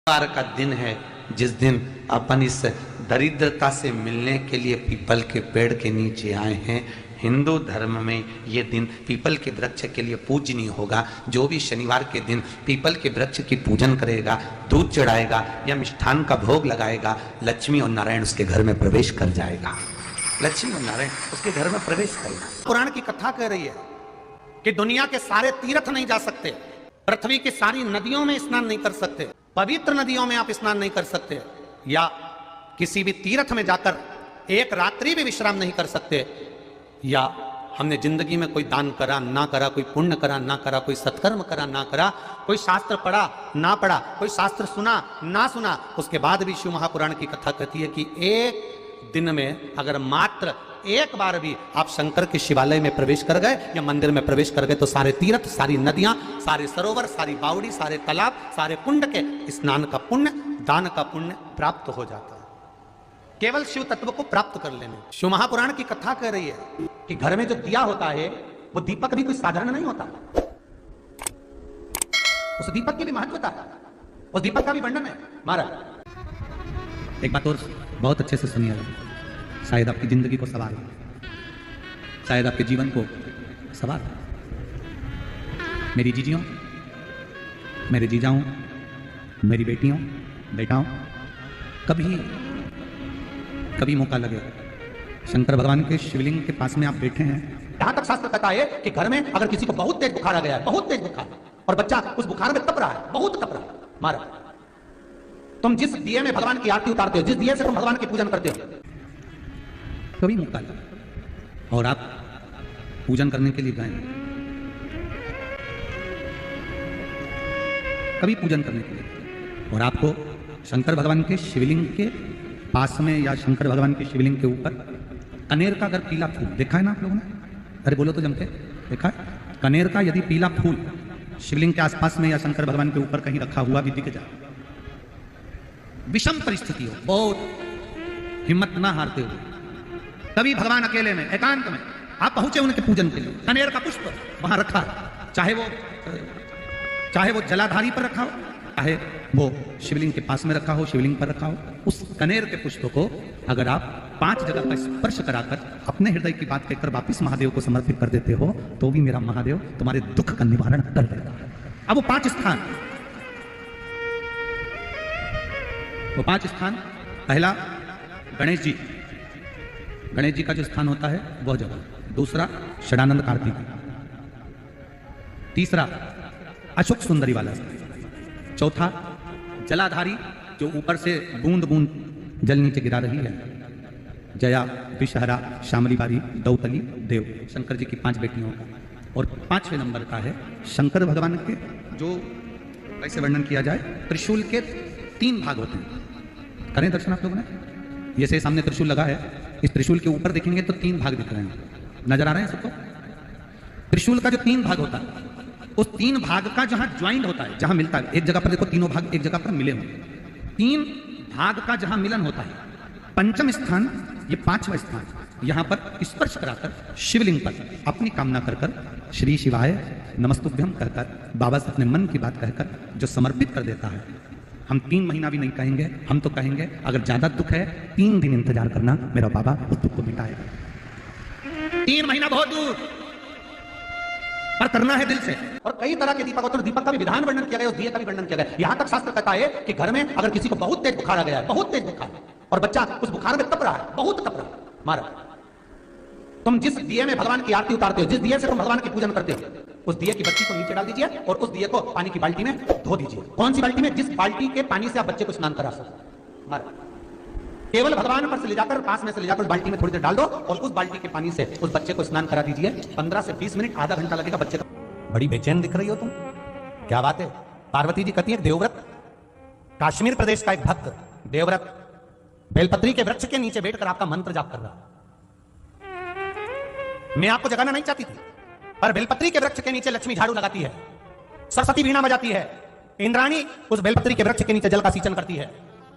शनिवार का दिन है जिस दिन अपन इस दरिद्रता से मिलने के लिए पीपल के पेड़ के नीचे आए हैं। हिंदू धर्म में ये दिन पीपल के वृक्ष के लिए पूजनीय होगा। जो भी शनिवार के दिन पीपल के वृक्ष की पूजन करेगा, दूध चढ़ाएगा या मिष्ठान का भोग लगाएगा, लक्ष्मी और नारायण उसके घर में प्रवेश कर जाएगा। लक्ष्मी और नारायण उसके घर में प्रवेश करेगा। पुराण की कथा कह रही है कि दुनिया के सारे तीर्थ नहीं जा सकते, पृथ्वी की सारी नदियों में स्नान नहीं कर सकते, पवित्र नदियों में आप स्नान नहीं कर सकते, या किसी भी तीर्थ में जाकर एक रात्रि भी विश्राम नहीं कर सकते, या हमने जिंदगी में कोई दान करा ना करा, कोई पुण्य करा ना करा, कोई सत्कर्म करा ना करा, कोई शास्त्र पढ़ा ना पढ़ा, कोई शास्त्र सुना ना सुना, उसके बाद भी शिव महापुराण की कथा कहती है कि एक दिन में अगर मात्र एक बार भी आप शंकर के शिवालय में प्रवेश कर गए या मंदिर में प्रवेश कर गए तो सारे तीर्थ, सारी नदियां, सारे सरोवर, सारी बावड़ी, सारे तालाब, सारे कुंड के स्नान का पुण्य, दान का पुण्य प्राप्त हो जाता है। केवल शिव तत्व को प्राप्त कर लेने। शिव महापुराण की कथा कह रही है कि घर में जो दिया होता है वो दीपक भी कोई साधारण नहीं होता, उस दीपक की भी महत्वता है, उस दीपक का भी वर्णन है। महाराज एक बात और बहुत अच्छे से सुनिएगा, शायद आपकी जिंदगी को सवार हो, शायद आपके जीवन को सवार हो। मेरी जीजियों, मेरे जीजाओं, मेरी बेटियों, बेटाओं, कभी मौका लगे, शंकर भगवान के शिवलिंग के पास में आप बैठे हैं। यहां तक शास्त्र कहता है कि घर में अगर किसी को बहुत तेज बुखार आ गया है, बहुत तेज बुखार, और बच्चा उस बुखार में तप रहा है, बहुत तप रहा है, महाराज तुम जिस दिए में भगवान की आरती उतारते हो, जिस दिए से तुम भगवान की पूजन करते हो, कभी मौका लगा और आप पूजन करने के लिए गए, कभी पूजन करने के लिए, और आपको शंकर भगवान के शिवलिंग के पास में या शंकर भगवान के शिवलिंग के ऊपर कनेर का अगर पीला फूल देखा है ना आप लोगों ने, अरे बोलो तो जमके, देखा है? कनेर का यदि पीला फूल शिवलिंग के आसपास में या शंकर भगवान के ऊपर कहीं रखा हुआ भी दिख जाए, विषम परिस्थिति हो, बहुत हिम्मत ना हारते हुए, कभी भगवान अकेले में एकांत में आप पहुंचे उनके पूजन के लिए, कनेर का पुष्प वहां रखा, चाहे वो जलाधारी पर रखा हो, चाहे वो शिवलिंग के पास में रखा हो, शिवलिंग पर रखा हो, उस कनेर के पुष्प को अगर आप 5 जगह का स्पर्श कराकर अपने हृदय की बात कहकर वापिस महादेव को समर्पित कर देते हो तो भी मेरा महादेव तुम्हारे दुख का निवारण कर देगा। अब वो 5 स्थान, पहला गणेश जी, गणेश जी का जो स्थान होता है वह जगह, दूसरा षडानंद कार्तिक, तीसरा अशोक सुंदरी वाला, चौथा जलाधारी जो ऊपर से बूंद बूंद जल नीचे गिरा रही है, जया, विषहरा, शामली बारी, दौतली, देव, शंकर जी की 5 बेटियों का, और 5वें नंबर का है शंकर भगवान के, जो कैसे वर्णन किया जाए, त्रिशूल के 3 भाग होते हैं। करें दर्शन आप लोगों ने, ये से सामने त्रिशूल लगा है, इस त्रिशूल के ऊपर देखेंगे तो 3 भाग दिख रहे हैं, नजर आ रहे हैं सबको? त्रिशूल का जो 3 भाग होता है, उस 3 भाग का जहां ज्वाइंट होता है, जहां मिलता है, एक जगह पर देखो तीनों भाग एक जगह पर मिले हों, 3 भाग का जहां मिलन होता है, 5वां स्थान, ये 5वां स्थान, यहां पर स्पर्श कराकर शिवलिंग पर अपनी कामना कर श्री शिवाय नमस्तुभ्यम कहकर बाबा से अपने मन की बात कहकर जो समर्पित कर देता है, हम 3 महीना भी नहीं कहेंगे, हम तो कहेंगे अगर ज्यादा दुख है 3 दिन इंतजार करना, मेरा बाबा उस दुख को मिटाएगा। 3 महीना बहुत दूर, पर करना है दिल से। और कई तरह के दीपक होते हैं, दीपक का भी विधान वर्णन किया गया, उस दिए का भी वर्णन किया गया। यहां तक शास्त्र कहता है कि घर में अगर किसी को बहुत तेज बुखार आ गया है, बहुत तेज बुखार, और बच्चा उस बुखार में तप रहा है, बहुत तप रहा है, महाराज तुम जिस दिए में भगवान की आरती उतारते हो, जिस दिए से तुम भगवान की पूजन करते हो, उस दिए की बत्ती को नीचे डाल दीजिए और उस दिए को पानी की बाल्टी में धो दीजिए। कौन सी बाल्टी में? जिस बाल्टी के पानी से आप बच्चे को स्नान करा सको, महाराज केवल भगवान पर से ले जाकर, पास में से ले जाकर बाल्टी में थोड़ी देर डाल दो और उस बाल्टी के पानी से उस बच्चे को स्नान करा दीजिए। 15 से 20 मिनट, आधा घंटा लगेगा बच्चे को। बड़ी बेचैन दिख रही हो तुम, क्या बात है? पार्वती जी कहती है, देवव्रत, काश्मीर प्रदेश का एक भक्त देवव्रत बेलपत्री के वृक्ष के नीचे बैठकर आपका मंत्र जाप कर रहा। मैं आपको जगाना नहीं चाहती थी, पर बेलपत्री के वृक्ष के नीचे लक्ष्मी झाड़ू लगाती है, सरस्वती वीणा बजाती है, इंद्राणी उस बेलपत्री के वृक्ष के नीचे जल का सिंचन करती है,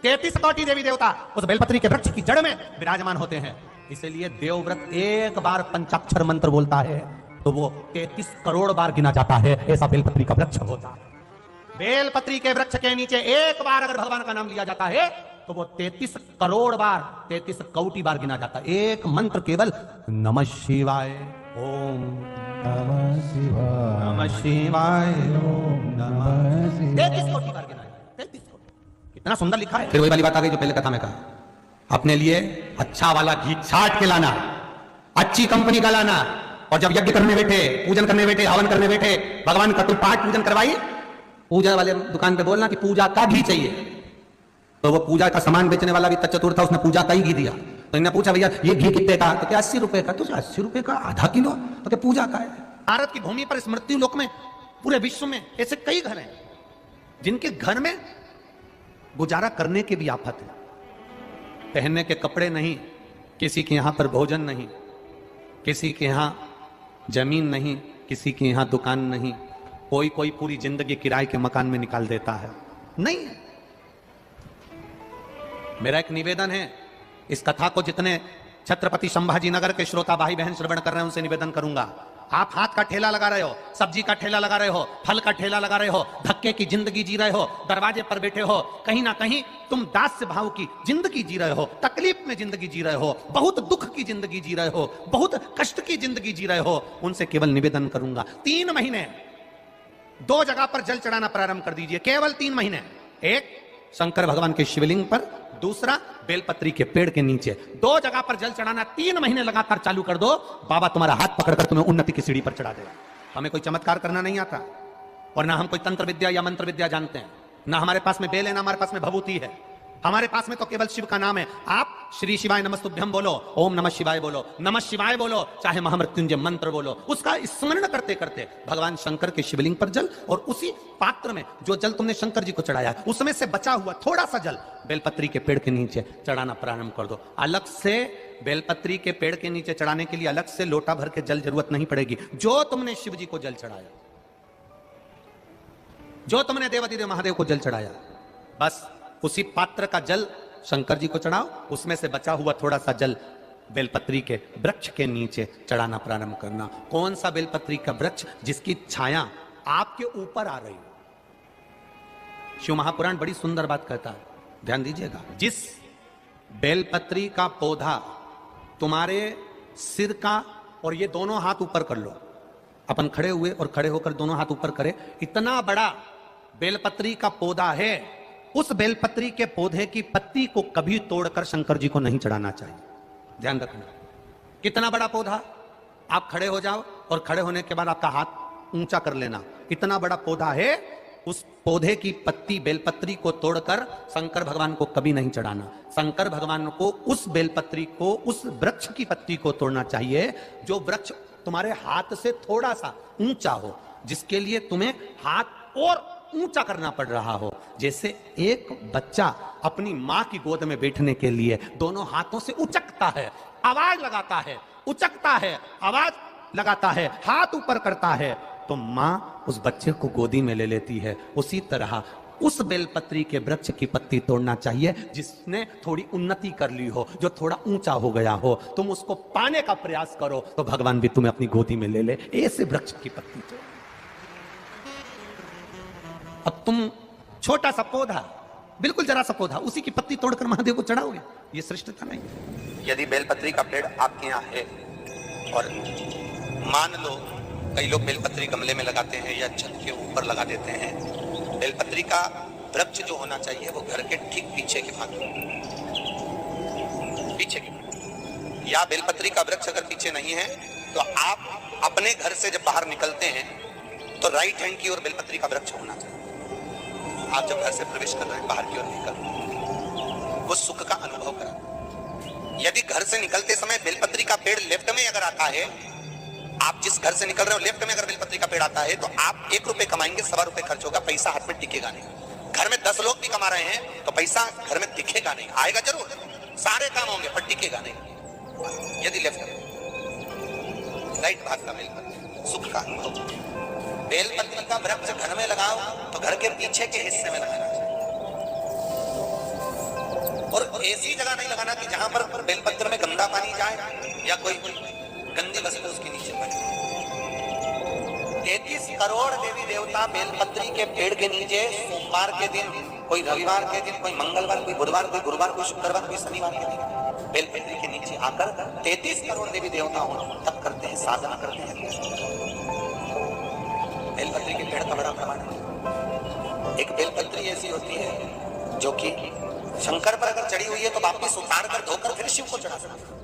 33 कोटि देवी देवता उस बेलपत्री के वृक्ष की जड़ में विराजमान होते हैं। इसलिए देवव्रत एक बार पंचाक्षर मंत्र बोलता है तो वो 33 करोड़ बार गिना जाता है, ऐसा बेलपत्री का वृक्ष होता है। बेलपत्री के वृक्ष के नीचे एक बार अगर भगवान का नाम लिया जाता है तो वो 33 करोड़ बार, 33 कौटी बार गिना जाता है। एक मंत्र केवल नमः शिवाय ओम नमः शिवाय, नमः शिवाय ओम नमः शिवाय, 33 कौटी बार गिना है, 33 कौटी। कितना सुंदर लिखा है। फिर वही वाली बात आ गई जो पहले कथा में कहा, अपने लिए अच्छा वाला घी छाट के लाना, अच्छी कंपनी का लाना, और जब यज्ञ करने बैठे, पूजन करने बैठे, हवन करने बैठे, भगवान का कोई पाठ पूजन करवाई, पूजा वाले दुकान पे बोलना कि पूजा का घी चाहिए। तो वो पूजा का सामान बेचने वाला भी चतुर था, उसने पूजा का ही घी दिया। तो इन्हें पूछा भैया ये घी कितने का? तो क्या 80 रुपए का? तो 80 रुपए का आधा किलो? तो क्या पूजा का है? भारत की भूमि पर इस मृत्यु लोक में, पूरे विश्व में ऐसे कई घर हैं जिनके घर में गुजारा करने की भी आफत है। पहनने के कपड़े नहीं, किसी के यहां पर भोजन नहीं, किसी के यहां जमीन नहीं, किसी के यहां दुकान नहीं, कोई पूरी जिंदगी किराए के मकान में निकाल देता है। नहीं है। मेरा एक निवेदन है, इस कथा को जितने छत्रपति संभाजी नगर के श्रोता भाई बहन श्रवण कर रहे हैं उनसे निवेदन करूंगा, आप हाथ का ठेला लगा रहे हो, सब्जी का ठेला लगा रहे हो, फल का ठेला लगा रहे हो, धक्के की जिंदगी जी रहे हो, दरवाजे पर बैठे हो, कहीं ना कहीं तुम दास्य भाव की जिंदगी जी रहे हो, तकलीफ में जिंदगी जी रहे हो, बहुत दुख की जिंदगी जी रहे हो, बहुत कष्ट की जिंदगी जी रहे हो, उनसे केवल निवेदन करूंगा 3 महीने 2 जगह पर जल चढ़ाना प्रारंभ कर दीजिए। केवल 3 महीने। एक शंकर भगवान के शिवलिंग पर, दूसरा बेलपत्री के पेड़ के नीचे। 2 जगह पर जल चढ़ाना 3 महीने लगातार चालू कर दो, बाबा तुम्हारा हाथ पकड़कर तुम्हें उन्नति की सीढ़ी पर चढ़ा देगा। हमें कोई चमत्कार करना नहीं आता, और ना हम कोई तंत्र विद्या या मंत्र विद्या जानते हैं, ना हमारे पास में बेल है, ना हमारे पास में भभूति है, हमारे पास में तो केवल शिव का नाम है। आप श्री शिवाय नमस्तुभ्यम बोलो, ओम नमः शिवाय बोलो, नमः शिवाय बोलो, चाहे महामृत्युंजय मंत्र बोलो, उसका स्मरण करते करते भगवान शंकर के शिवलिंग पर जल, और उसी पात्र में जो जल तुमने शंकर जी को चढ़ाया उसमें से बचा हुआ थोड़ा सा जल बेलपत्री के पेड़ के नीचे चढ़ाना प्रारंभ कर दो। अलग से बेलपत्री के पेड़ के नीचे चढ़ाने के लिए अलग से लोटा भर के जल जरूरत नहीं पड़ेगी। जो तुमने शिव जी को जल चढ़ाया, जो तुमने देवादिदेव महादेव को जल चढ़ाया, बस उसी पात्र का जल शंकर जी को चढ़ाओ, उसमें से बचा हुआ थोड़ा सा जल बेलपत्री के वृक्ष के नीचे चढ़ाना प्रारंभ करना। कौन सा बेलपत्री का वृक्ष? जिसकी छाया आपके ऊपर आ रही हो। शिव महापुराण बड़ी सुंदर बात कहता है, ध्यान दीजिएगा। जिस बेलपत्री का पौधा तुम्हारे सिर का, और ये दोनों हाथ ऊपर कर लो, अपन खड़े हुए और खड़े होकर दोनों हाथ ऊपर करें, इतना बड़ा बेलपत्री का पौधा है, उस बेलपत्री के पौधे की पत्ती को कभी तोड़कर शंकर जी को नहीं चढ़ाना चाहिए। ध्यान रखना। कितना बड़ा पौधा, आप खड़े हो जाओ और खड़े होने के बाद आपका हाथ ऊंचा कर लेना, इतना बड़ा पौधा है, उस पौधे की पत्ती बेलपत्री को तोड़कर शंकर भगवान को कभी नहीं चढ़ाना। शंकर भगवान को उस बेलपत्री को, उस वृक्ष की पत्ती को तोड़ना चाहिए जो वृक्ष तुम्हारे हाथ से थोड़ा सा ऊंचा हो, जिसके लिए तुम्हें हाथ और ऊंचा करना पड़ रहा हो। जैसे एक बच्चा अपनी मां की गोद में बैठने के लिए दोनों हाथों से उचकता है, आवाज लगाता है, उचकता है, आवाज लगाता है, हाथ ऊपर करता है, तो मां उस बच्चे को गोदी में ले लेती है। उसी तरह उस बेलपत्री के वृक्ष की पत्ती तोड़ना चाहिए जिसने थोड़ी उन्नति कर ली हो, जो थोड़ा ऊंचा हो गया हो। तुम उसको पाने का प्रयास करो तो भगवान भी तुम्हें अपनी गोदी में ले ले। ऐसे वृक्ष की पत्ती तोड़। अब तुम छोटा सा पौधा, बिल्कुल जरा सा पौधा, उसी की पत्ती तोड़कर महादेव को चढ़ाओगे, ये श्रेष्ठता नहीं है। यदि बेलपत्री का पेड़ आपके यहाँ है, और मान लो कई लोग बेलपत्री गमले में लगाते हैं या छत के ऊपर लगा देते हैं, बेलपत्री का वृक्ष जो होना चाहिए वो घर के ठीक पीछे के भाग में, पीछे के, या बेलपत्री का वृक्ष अगर पीछे नहीं है तो आप अपने घर से जब बाहर निकलते हैं तो राइट हैंड की ओर बेलपत्री का वृक्ष होना चाहिए। आप जब घर से प्रवेश कर रहे हैं, बाहर की ओर निकल, वो सुख का अनुभव करें। यदि घर से निकलते समय बेलपत्री का पेड़ लेफ्ट में अगर आता है, आप जिस घर से निकल रहे हो लेफ्ट में अगर बेलपत्री का पेड़ आता है, तो आप 1 रुपए कमाएंगे, 1.25 रुपए खर्च होगा, पैसा हाथ में टिकेगा नहीं। घर में 10 लोग भी कमा रहे हैं तो पैसा घर में दिखेगा नहीं, आएगा जरूर, सारे काम होंगे पर टिकेगा नहीं। यदि लेफ्ट में, राइट भाग का बेलपत्री, सुख का अनुभव। बेलपत्री का वृक्ष घर में लगाओ तो घर के पीछे के हिस्से में लगाना चाहिए, और ऐसी जगह नहीं लगाना कि जहां पर बेलपत्र में गंदा पानी जाए या कोई गंदी वस्तु उसके नीचे पड़े। 33 करोड़ देवी देवता बेलपत्री के पेड़ के नीचे सोमवार के दिन, कोई रविवार के दिन, कोई मंगलवार, कोई बुधवार, कोई गुरुवार, कोई शुक्रवार, कोई शनिवार के दिन बेलपत्री के नीचे आकर 33 करोड़ देवी देवता तप करते हैं, साधना करते हैं। बेलपत्री के पेड़ का बड़ा प्रमाण है। एक बेलपत्री ऐसी होती है जो कि शंकर पर अगर चढ़ी हुई है तो वापिस उतार कर धोकर फिर शिव को चढ़ा सकते।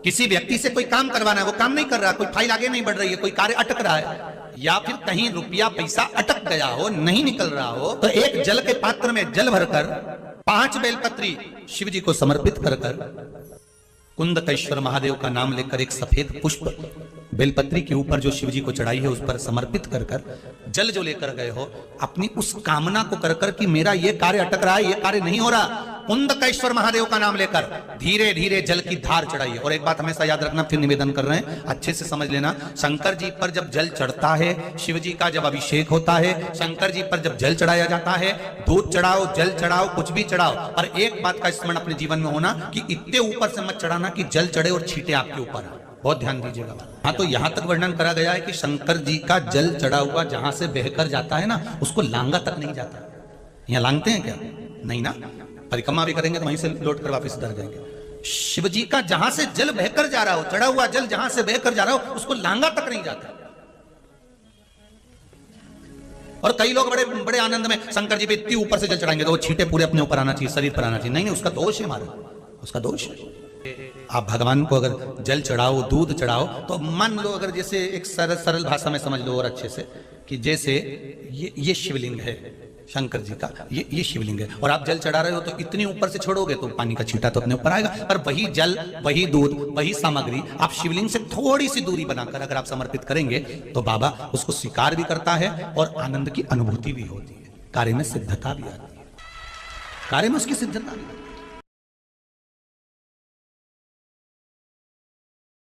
किसी व्यक्ति से कोई काम करवाना है, वो काम नहीं कर रहा, कोई फाइल आगे नहीं बढ़ रही है, कोई कार्य अटक रहा है, या फिर कहीं रुपया पैसा अटक गया हो, नहीं निकल रहा हो, तो एक जल के पात्र में जल भरकर 5 बेलपत्री शिव जी को समर्पित कर कुंदकेश्वर महादेव का नाम लेकर एक सफेद पुष्प बेलपत्री के ऊपर जो शिव जी को चढ़ाई है उस पर समर्पित कर जल जो लेकर गए हो, अपनी उस कामना को कर कि मेरा ये कार्य अटक रहा है, ये कार्य नहीं हो रहा, कुंदकेश्वर महादेव का नाम लेकर धीरे धीरे जल की धार चढ़ाइए। और एक बात हमेशा याद रखना, फिर निवेदन कर रहे हैं, अच्छे से समझ लेना, शंकर जी पर जब जल चढ़ता है, शिव जी का जब अभिषेक होता है, शंकर जी पर जब जल चढ़ाया जाता है, दूध चढ़ाओ, जल चढ़ाओ, कुछ भी चढ़ाओ, पर एक बात का स्मरण अपने जीवन में होना कि इतने ऊपर से मत चढ़ाना कि जल चढ़े और छींटे आपके ऊपर। बहुत ध्यान दीजिएगा। हाँ, तो यहां तक वर्णन करा गया है कि शंकर जी का जल चढ़ा हुआ जहां से बहकर जाता है ना, उसको लांगा तक नहीं जाता। यहाँ लांगते हैं क्या? नहीं ना, परिक्रमा भी करेंगे तो वहीं से लौट कर वापस उतर जाएंगे। शिव जी का जहां से जल बहकर जा रहा हो, चढ़ा हुआ जल जहां से बहकर जा रहा हो, उसको लांगा तक नहीं जाता। और कई लोग बड़े बड़े आनंद में शंकर जी पे इतनी ऊपर से जल चढ़ाएंगे तो वो छींटे पूरे अपने ऊपर आना चाहिए, शरीर पर आना चाहिए। नहीं, उसका दोष है हमारा, उसका दोष है। आप भगवान को अगर जल चढ़ाओ, दूध चढ़ाओ, तो मान लो अगर जैसे एक सरल भाषा में समझ लो और अच्छे से, कि जैसे ये शिवलिंग है शंकर जी का, ये शिवलिंग है, और आप जल चढ़ा रहे हो तो इतनी ऊपर से छोड़ोगे तो पानी का छींटा तो अपने ऊपर आएगा, पर वही जल, वही दूध, वही सामग्री आप शिवलिंग से थोड़ी सी दूरी बनाकर अगर आप समर्पित करेंगे तो बाबा उसको स्वीकार भी करता है और आनंद की अनुभूति भी होती है, कार्य में सिद्धता भी आती है, कार्य में उसकी सिद्धता भी।